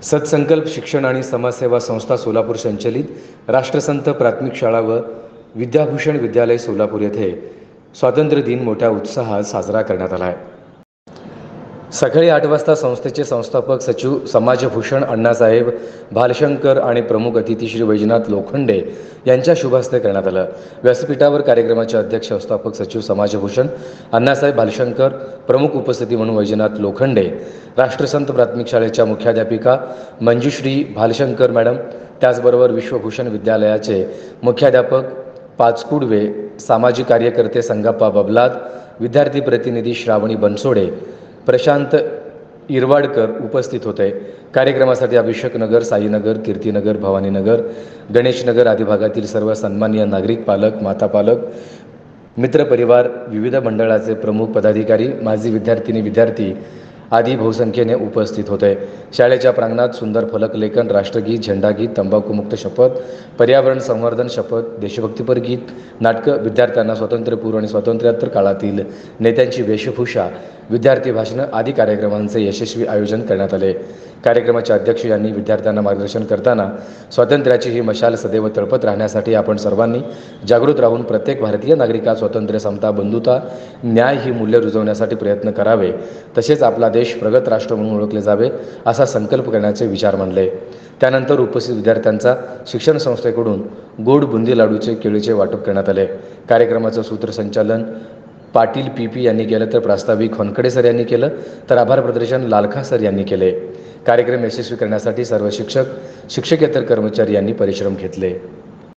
सत्संकल्प शिक्षण आणि समाजसेवा संस्था सोलापूर संचलित राष्ट्रसंत प्राथमिक शाळा व विद्याभूषण विद्यालय सोलापूर येथे स्वातंत्र्य दिन मोठ्या उत्साहात साजरा करण्यात आला आहे। सकाळी 8 वाजता संस्थेचे संस्थापक सचिव समाजभूषण अण्णासाहेब भालशंकर आणि प्रमुख अतिथी श्री वैजनाथ लोखंडे यांच्या शुभ हस्ते करण्यात आलं। व्यासपीठावर कार्यक्रमाचे अध्यक्ष संस्थापक सचिव समाजभूषण अण्णासाहेब भालशंकर, प्रमुख उपस्थिती म्हणून वैजनाथ लोखंडे, राष्ट्रसंत प्राथमिक शाळेच्या मुख्याध्यापिका मंजुश्री भालशंकर मॅडम, त्याचबरोबर विश्वभूषण विद्यालयाचे मुख्याध्यापक पाचकुडवे, सामाजिक कार्यकर्ते संगप्पा बबलाद, विद्यार्थी प्रतिनिधी श्रावणी बनसोडे, प्रशांत इरवाडकर उपस्थित होते। कार्यक्रमासाठी अभिषेकनगर, साईनगर, कीर्तीनगर, भवानीनगर, गणेशनगर आदी भागातील सर्व सन्माननीय नागरिक, पालक, माता पालक, मित्रपरिवार, विविध मंडळाचे प्रमुख पदाधिकारी, माजी विद्यार्थिनी विद्यार्थी आदी बहुसंख्येने उपस्थित होते। शाळेच्या प्रांगणात सुंदर फलकलेखन, राष्ट्रगीत, झेंडागीत, तंबाखूमुक्त शपथ, पर्यावरण संवर्धन शपथ, देशभक्तीपर गीत, नाटकं, विद्यार्थ्यांना स्वातंत्र्यपूर्व आणि स्वातंत्र्योत्तर काळातील नेत्यांची वेशभूषा, विद्यार्थी भाषणं आदी कार्यक्रमांचे यशस्वी आयोजन करण्यात आले। कार्यक्रमाचे अध्यक्ष यांनी विद्यार्थ्यांना मार्गदर्शन करताना स्वातंत्र्याची ही मशाल सदैव तळपत राहण्यासाठी आपण सर्वांनी जागृत राहून प्रत्येक भारतीय नागरिकात स्वातंत्र्य, समता, बंधुता, न्याय ही मूल्य रुजवण्यासाठी प्रयत्न करावे, तसेच आपला देश प्रगत राष्ट्र म्हणून ओळखले जावे असा संकल्प करण्याचे विचार मांडले। त्यानंतर उपस्थित विद्यार्थ्यांचा शिक्षण संस्थेकडून गोड बुंदी लाडूचे केळीचे वाटप करण्यात आले। कार्यक्रमाचं सूत्रसंचालन पाटील PP यांनी केलं, तर प्रास्ताविक होनकडे सर यांनी केलं, तर आभार प्रदर्शन लालखा सर यांनी केले। कार्यक्रम यशस्वी करण्यासाठी सर्व शिक्षक, शिक्षकेतर कर्मचारी यांनी परिश्रम घेतले।